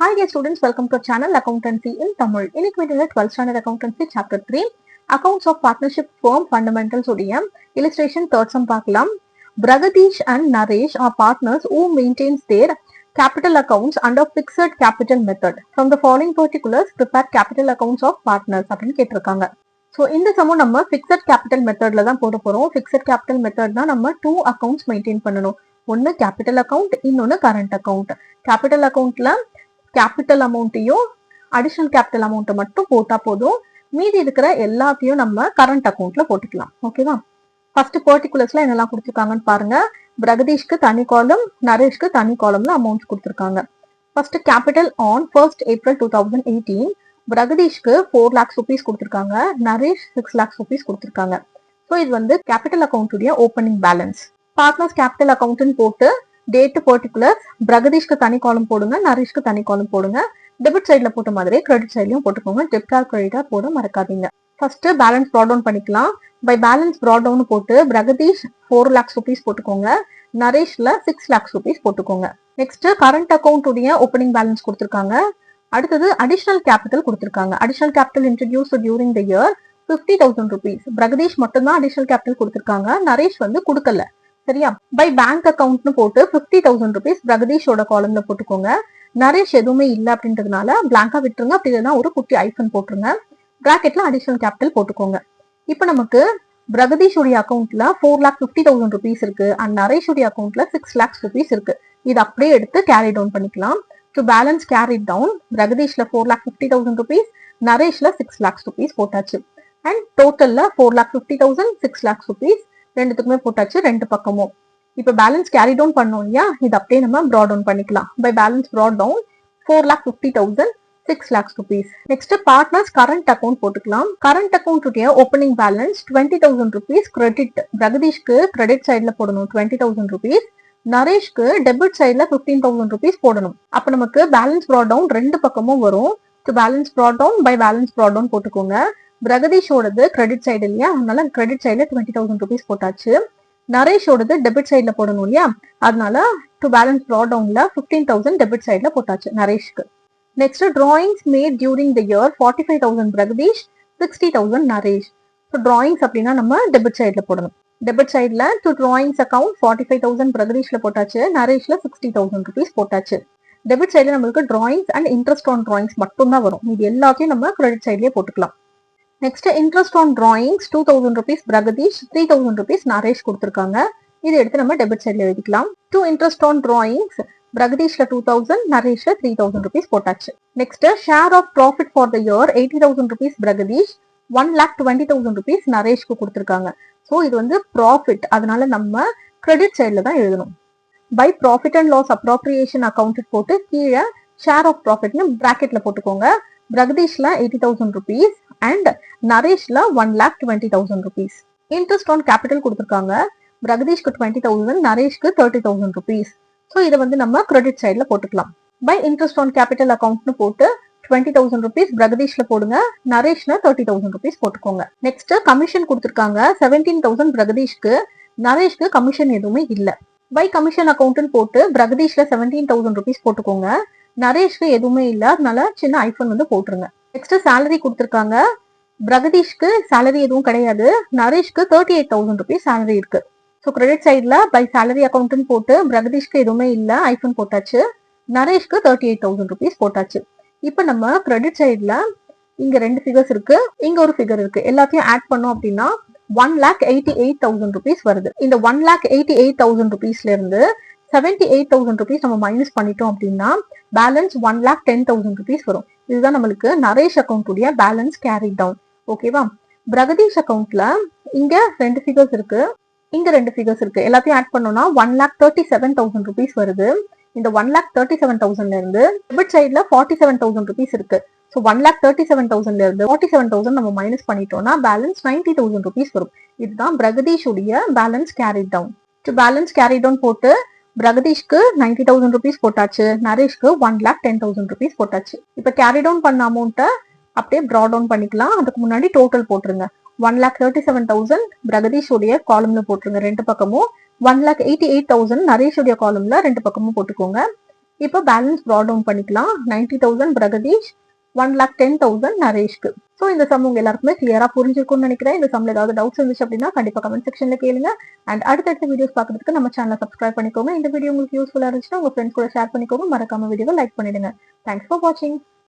Hi dear students, welcome to our channel Accountancy in Tamil. இன்னைக்கு வீடியோல 12th standard accountancy chapter 3 accounts of partnership firm fundamentals உடைய illustration third sum பார்க்கலாம். Bragadish and Naresh are partners who maintains their capital accounts under fixed capital method. From the following particulars, prepare capital accounts of partners அப்படின்னு கேட்டிருக்காங்க. So இந்த சமம் நம்ம fixed capital மெத்தட்ல தான் போட போறோம். ஃபிக்ஸட் கேபிட்டல் மெத்தட் தான் நம்ம 2 அக்கௌண்ட்ஸ் மெயின்டைன் பண்ணணும். ஒன்னு கேபிட்டல் அக்கௌண்ட், இன்னொன்னு கரண்ட் அக்கௌண்ட். கேபிட்டல் அக்கௌண்ட்ல கேபிட்டல் அமௌண்ட்டையும் அடிஷனல் கேபிட்டல் அமௌண்ட்டை மட்டும் போட்டா போதும். மீதி இருக்கிற எல்லாத்தையும் நம்ம கரண்ட் அக்கௌண்ட்ல போட்டுக்கலாம். ஓகேவா? ஃபர்ஸ்ட் பர்டிகுலர்ஸ்ல என்னெல்லாம் கொடுத்துருக்காங்கன்னு பாருங்க. பிரகதீஷ்க்கு தனி காலம், நரேஷ்க்கு தனி காலம்ல அமௌண்ட்ஸ் கொடுத்துருக்காங்க. First capital on 1st April 2018 பிரகதீஷ்க்கு 4 lakhs rupees கொடுத்துருக்காங்க, நரேஷ் 6 lakhs rupees கொடுத்துருக்காங்க. ஸோ இது வந்து கேபிட்டல் அக்கௌண்ட் உடைய ஓப்பனிங் பேலன்ஸ். பார்ட்னர்ஸ் கேபிட்டல் அக்கௌண்ட்னு போட்டு டேட் பர்டிகுலர்ஸ் பிரகதீஷ்க்கு தனி காலம் போடுங்க, நரேஷ்க்கு தனி காலம் போடுங்க. டெபிட் சைட்ல போட்ட மாதிரி கிரெடிட் சைட்லயும் போட்டுக்கோங்க. டெபிட் கிரெடிட்டா போட மறக்காதீங்க. ஃபர்ஸ்ட் பேலன்ஸ் ப்ராட் டவுன் பண்ணிக்கலாம். பை பேலன்ஸ் ப்ராட் டவுன் போட்டு பிரகதீஷ் 4 lakhs rupees போட்டுக்கோங்க, நரேஷ்ல 6 lakhs rupees போட்டுக்கோங்க. நெக்ஸ்ட் கரண்ட் அக்கௌண்ட் உடைய ஓப்பனிங் பேலன்ஸ் கொடுத்துருக்காங்க. அடுத்தது அடிஷனல் கேபிட்டல் கொடுத்துருக்காங்க. Additional capital introduce during the year 50,000 rupees. Pragadeesh மட்டும் தான் அடிஷனல் கேபிட்டல் கொடுத்துருக்காங்க, நரேஷ் வந்து கொடுக்கல. சரியா? பை பேங்க் அக்கௌண்ட்னு போட்டு 50,000 rupees பிரகதீஷோட காலம்ல போட்டுக்கோங்க. நரேஷ் எதுவுமே இல்ல அப்படின்றதுனால பிளாங்கா விட்டுருங்க. அப்படி இல்லைன்னா ஒரு குட்டி ஐஃபன் போட்டுருங்க. பிராக்கெட்ல அடிஷனல் கேபிட்டல் போட்டுக்கோங்க. இப்போ நமக்கு பிரகதீஷோடைய அக்கௌண்ட்ல 4,50,000 rupees இருக்கு அண்ட் நரேஷோடைய அக்கௌண்ட்ல 6 lakhs rupees இருக்கு. இது அப்படியே எடுத்து கேரி டவுன் பண்ணிக்கலாம். டு பேலன்ஸ் கேரி டவுன் பிரகதீஷ்ல 4,50,000 rupees, நரேஷ்ல 6 lakhs rupees போட்டாச்சு. அண்ட் டோட்டல்ல 4,50,000, 6 lakhs rupees ரெண்டுத்துக்குமே போட்டாச்சு, ரெண்டு பக்கமும். இப்போ பேலன்ஸ் கேரி டவுன் பண்ணோம் இல்லையா, இது அப்படியே நம்ம ப்ராட் டவுன் பண்ணிக்கலாம். By balance brought down 4,50,000, 6 lakhs rupees. Next partners current account போட்டுக்கலாம். கரண்ட் அக்கௌண்ட் உடைய ஓப்பனிங் பேலன்ஸ் 20,000 rupees கிரெடிட். பிரகதீஷ்க்கு கிரெடிட் சைட்ல போடணும் 20,000 rupees, நரேஷ்க்கு டெபிட் சைட்ல 15,000 rupees போடணும். அப்ப நமக்கு பேலன்ஸ் ப்ராட் டவுன் ரெண்டு பக்கமும் வரும். To balance brought down by balance brought down போட்டுக்கோங்க. பிரகதீஷோடது கிரெடிட் சைடு இல்லையா, அதனால கிரெடிட் சைட்ல 20,000 rupees போட்டாச்சு. நரேஷோடது டெபிட் சைட்ல போடணும் இல்லையா, அதனால டு பேலன்ஸ் ப்ராட் டவுன்ல 15,000 டெபிட் சைட்ல போட்டாச்சு நரேஷ்க்கு. Next drawings made during the year 45,000 Pragadeesh, 60,000 Naresh. So drawings அப்படின்னா நம்ம டெபிட் சைட்ல போடணும். டெபிட் சைட்ல டு டிராயிங்ஸ் அக்கௌண்ட் 45,000 பிரகதீஷ்ல போட்டாச்சு, நரேஷ்ல 60,000 rupees போட்டாச்சு. டெபிட் சைட்ல நம்மளுக்கு drawings and interest on drawings மட்டும் தான் வரும். இது எல்லாத்தையும் நம்ம கிரெடிட் சைட்லயே போட்டுக்கலாம். Next interest on drawings 2,000 rupees Pragadeesh, 3,000 rupees Naresh கொடுத்துருக்காங்க. இதை எடுத்து நம்ம டெபிட் சைட்ல எழுதிக்கலாம். டு இன்ட்ரெஸ்ட் ஆன் டிராயிங்ஸ் பிரகதீஷ்ல 2,000, நரேஷ்ல 3,000 rupees போட்டாச்சு. Next share of profit for the year 80,000 rupees Pragadeesh, 1,20,000 rupees நரேஷ்க்கு கொடுத்துருக்காங்க. ஸோ இது வந்து ப்ராஃபிட், அதனால நம்ம கிரெடிட் சைட்ல தான் எழுதணும். By profit and loss appropriation account போட்டு கீழே ஷேர் ஆஃப் ப்ராஃபிட்னு பிராக்கெட்ல போட்டுக்கோங்க. பிரகதீஷ்ல 80,000 rupees அண்ட் நரேஷ்ல 1,20,000 rupees. இன்ட்ரெஸ்ட் ஆன் கேபிட்டல் கொடுத்துருக்காங்க. பிரகதீஷ்க்கு 20,000, நரேஷ்க்கு 30,000 rupees. ஸோ இதை வந்து நம்ம கிரெடிட் சைட்ல போட்டுக்கலாம். பை இன்ட்ரெஸ்ட் ஆன் கேபிட்டல் அக்கௌண்ட்னு போட்டு 20,000 rupees பிரகதீஷ்ல போடுங்க, நரேஷ்ல 30,000 rupees போட்டுக்கோங்க. நெக்ஸ்ட் கமிஷன் கொடுத்துருக்காங்க. 17,000 பிரகதீஷ்க்கு, நரேஷ்க்கு கமிஷன் எதுவுமே இல்ல. பை கமிஷன் அக்கௌண்ட்னு போட்டு பிரகதீஷ்ல 17,000 rupees போட்டுக்கோங்க, நரேஷ்க்கு எதுவுமே இல்ல, அதனால சின்ன ஐஃபன் வந்து போட்டுருங்க. நெக்ஸ்ட் சேலரி கொடுத்துருக்காங்க. பிரகதீஷ்க்கு சேலரி எதுவும் கிடையாது, நரேஷ்க்கு 38,000 rupees சேலரி இருக்கு. ஸோ கிரெடிட் சைட்ல பை சேலரி அக்கௌண்ட்னு போட்டு பிரகதீஷ்க்கு எதுவுமே இல்ல, ஐஃபன் போட்டாச்சு, நரேஷ்க்கு 38,000 rupees போட்டாச்சு. இப்போ நம்ம கிரெடிட் சைட்ல இங்க ரெண்டு ஃபிகர்ஸ் இருக்கு, இங்க ஒரு ஃபிகர் இருக்கு. எல்லாத்தையும் ஆட் பண்ணோம் அப்படின்னா 1,88,000 rupees வருது. இந்த 1,88,000 rupeesல இருந்து 78,000 rupees நம்ம மைனஸ் பண்ணிட்டோம் அப்படின்னா பேலன்ஸ் 1,10,000 rupees வரும். இதுதான் நம்மளுக்கு நரேஷ் அக்கௌண்ட் உடைய பேலன்ஸ் கேரி டவுன். ஓகேவா? பிரகதீஷ் அக்கௌண்ட்ல இங்க ரெண்டு ஃபிகர்ஸ் இருக்கு, இங்க ரெண்டு ஃபிகர்ஸ் இருக்கு. எல்லாத்தையும் ஆட் பண்ணோம்னா 1,37,000 rupees வருது. இந்த 1,37,000ல இருந்து டெபிட் சைட்ல 47,000 rupees இருக்கு. ஸோ 1,37,000ல இருந்து 47,000 நம்ம மைனஸ் பண்ணிட்டோம்னா பேலன்ஸ் 90,000 rupees வரும். இதுதான் பிரகதீஷ் உடைய balance carry down. To balance carry down போட்டு பிரகதீஷ்க்கு 90,000 rupees போட்டாச்சு, நரேஷ்க்கு 1,10,000 rupees போட்டாச்சு. இப்ப கேரி டவுன் பண்ண அமௌண்ட்டை அப்படியே ப்ராட் டவுன் பண்ணிக்கலாம். அதுக்கு முன்னாடி டோட்டல் போட்டுருங்க. 1,37,000 பிரகதீஷோடைய காலம்ல போட்டுருங்க ரெண்டு பக்கமும், 1,88,000 நரேஷோடைய காலம்ல ரெண்டு பக்கமும் போட்டுக்கோங்க. இப்போ பேலன்ஸ் ப்ரா டவுன் பண்ணிக்கலாம். 90,000 பிரகதீஷ், 1,10,000 நரேஷ்க்கு. ஸோ இந்த சம் உங்க எல்லாருக்குமே கிளியரா புரிஞ்சிருக்கும்னு நினைக்கிறேன். இந்த சம்ல ஏதாவது டவுட்ஸ் இருந்துச்சு அப்படின்னா கண்டிப்பா கமெண்ட் செக்ஷன்ல கேளுங்க. அண்ட் அடுத்தடுத்த வீடியோஸ் பார்க்கறதுக்கு நம்ம சேனலை சப்ஸ்கிரைப் பண்ணிக்கோங்க. இந்த வீடியோ உங்களுக்கு யூஸ்ஃபுல்லா இருந்துச்சுன்னா உங்க ஃப்ரெண்ட்ஸ் கூட ஷேர் பண்ணிக்கோங்க. மறக்காம வீடியோவை லைக் பண்ணிடுங்க. தேங்க்ஸ் ஃபார் வாட்சிங்.